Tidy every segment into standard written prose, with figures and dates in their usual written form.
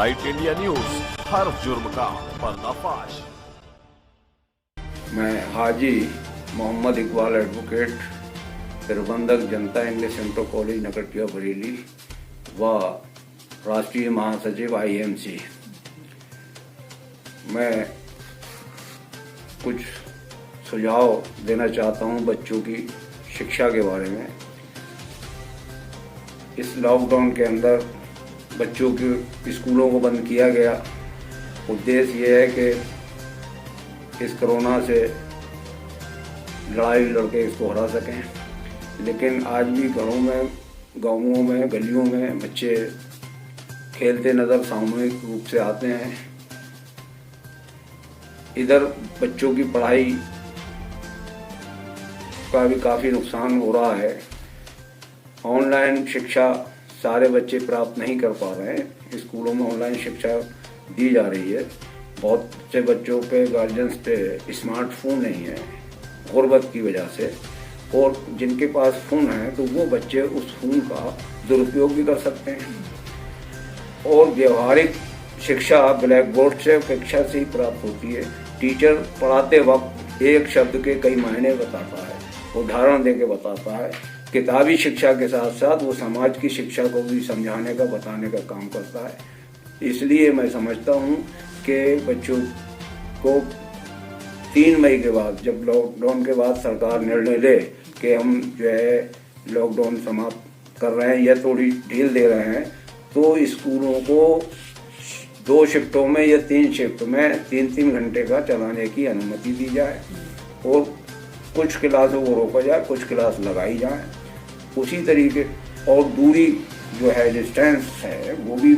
Bright India news, हर जुर्म का पर्दाफाश। मैं हाजी मोहम्मद इकबाल एडवोकेट, प्रबंधक जनता English centre college Naktiya Bareilly व राष्ट्रीय महासचिव IMC। मैं कुछ सुझाव देना चाहता हूं बच्चों की शिक्षा के बारे में। इस लॉकडाउन के अंदर बच्चों के स्कूलों को बंद किया गया। उद्देश्य ये है कि इस कोरोना से लड़ाई लड़के इसको हरा सकें। लेकिन आज भी घरों में, गाँवों में, गलियों में बच्चे खेलते नज़र सामूहिक रूप से आते हैं। इधर बच्चों की पढ़ाई का भी काफ़ी नुकसान हो रहा है। ऑनलाइन शिक्षा सारे बच्चे प्राप्त नहीं कर पा रहे हैं। स्कूलों में ऑनलाइन शिक्षा दी जा रही है। बहुत से बच्चों पे, गार्जियंस पे स्मार्टफोन नहीं है गुर्बत की वजह से, और जिनके पास फ़ोन है तो वो बच्चे उस फ़ोन का दुरुपयोग भी कर सकते हैं। और व्यवहारिक शिक्षा ब्लैक बोर्ड से, कक्षा से ही प्राप्त होती है। टीचर पढ़ाते वक्त एक शब्द के कई मायने बताता है, उदाहरण देके बताता है। किताबी शिक्षा के साथ साथ वो समाज की शिक्षा को भी समझाने का, बताने का काम करता है। इसलिए मैं समझता हूँ कि बच्चों को 3 मई के बाद, जब लॉकडाउन के बाद सरकार निर्णय ले कि हम जो है लॉकडाउन समाप्त कर रहे हैं या थोड़ी ढील दे रहे हैं, तो स्कूलों को 2 शिफ्टों में या 3 शिफ्ट में 3-3 घंटे का चलाने की अनुमति दी जाए और कुछ क्लासों को रोका जाए, कुछ क्लास लगाई जाए। उसी तरीके और दूरी जो है, डिस्टेंस है, वो भी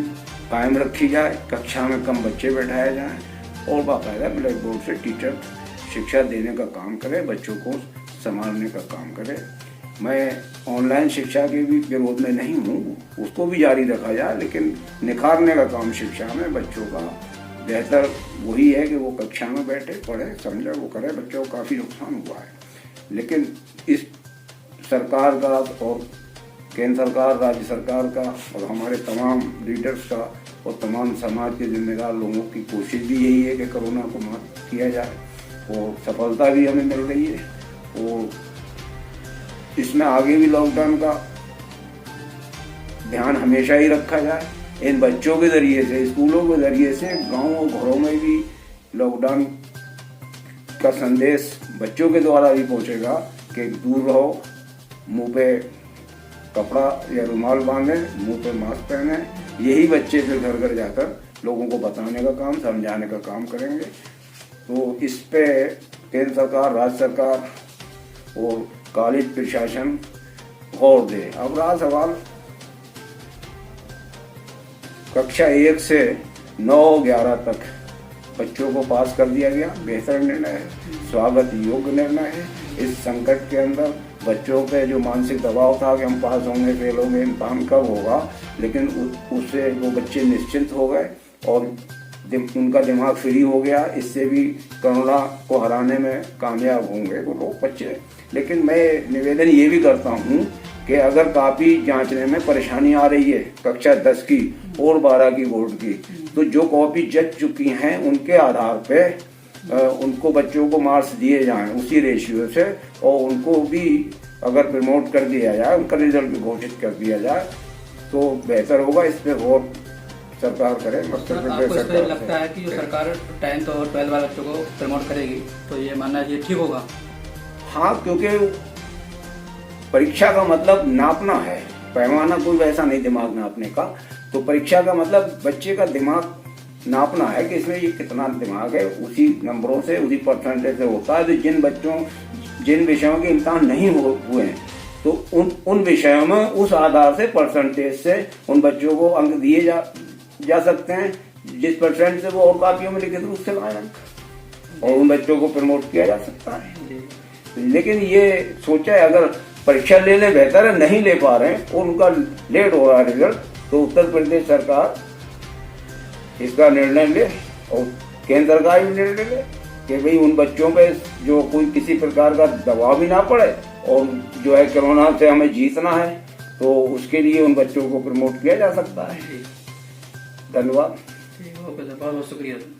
कायम रखी जाए। कक्षा में कम बच्चे बैठाए जाएं और बाकायदा ब्लैक बोर्ड से टीचर शिक्षा देने का काम करे, बच्चों को संभालने का काम करे। मैं ऑनलाइन शिक्षा के भी विरोध में नहीं हूँ, उसको भी जारी रखा जाए, लेकिन निखारने का काम शिक्षा में बच्चों का बेहतर वही है कि वो कक्षा में बैठे, पढ़े, समझे, वो करे। बच्चों को काफ़ी नुकसान हुआ है। लेकिन इस सरकार का और केंद्र सरकार, राज्य सरकार का और हमारे तमाम लीडर्स का और तमाम समाज के जिम्मेदार लोगों की कोशिश भी यही है कि कोरोना को मात किया जाए, और सफलता भी हमें मिल रही है। और इसमें आगे भी लॉकडाउन का ध्यान हमेशा ही रखा जाए। इन बच्चों के जरिए से, स्कूलों के जरिए से गाँव और घरों में भी लॉकडाउन का संदेश बच्चों के द्वारा भी पहुंचेगा कि दूर रहो, मुंह पे कपड़ा या रुमाल बांधे, मुंह पे मास्क पहने। यही बच्चे फिर घर घर जाकर लोगों को बताने का काम, समझाने का काम करेंगे। तो इस पे केंद्र सरकार, राज्य सरकार और कॉलेज प्रशासन गौर दे। अब रहा सवाल, कक्षा 1 से 9-11 तक बच्चों को पास कर दिया गया। बेहतर निर्णय है, स्वागत योग्य निर्णय है। इस संकट के अंदर बच्चों पे जो मानसिक दबाव था कि हम पास होंगे, फेल होंगे, इम्तहान कब होगा, लेकिन उससे वो बच्चे निश्चिंत हो गए और उनका दिमाग फ्री हो गया। इससे भी कोरोना को हराने में कामयाब होंगे वो लोग बच्चे। लेकिन मैं निवेदन ये भी करता हूँ कि अगर कापी जांचने में परेशानी आ रही है कक्षा 10 की और 12 की बोर्ड की, तो जो कॉपी जच चुकी हैं उनके आधार पे उनको बच्चों को मार्क्स दिए जाएं उसी रेशियो से, और उनको भी अगर प्रमोट कर दिया जाए, उनका रिजल्ट घोषित कर दिया जाए तो बेहतर होगा। इस पर गौर सरकार करे। आपको इस पर लगता है कि जो सरकार 10th और 12th वाले बच्चों को प्रमोट करेगी तो ये मानना ये ठीक होगा? हाँ, क्योंकि परीक्षा का मतलब नापना है, पैमाना कोई वैसा नहीं दिमाग नापने का। तो परीक्षा का मतलब बच्चे का दिमाग नापना है कि इसमें ये कितना दिमाग है। उसी नंबरों से, उसी परसेंटेज से होता है। तो जिन विषयों के इम्तिहान नहीं हुए हैं तो उन विषयों में उस आधार से, परसेंटेज से उन बच्चों को अंक दिए जा सकते हैं। जिस परसेंट से वो और कापियों में लिखे थे उससे लाए अंक, और उन बच्चों को प्रमोट किया जा सकता है। लेकिन ये सोचा है अगर परीक्षा ले ले बेहतर है, नहीं ले पा रहे हैं और उनका लेट हो रहा है रिजल्ट, तो उत्तर प्रदेश सरकार इसका निर्णय ले और केंद्र सरकार भी निर्णय ले कि भाई उन बच्चों पे जो कोई किसी प्रकार का दबाव भी ना पड़े, और जो है कोरोना से हमें जीतना है, तो उसके लिए उन बच्चों को प्रमोट किया जा सकता है। धन्यवाद। ठीक है, ओके सर, बहुत बहुत शुक्रिया सर।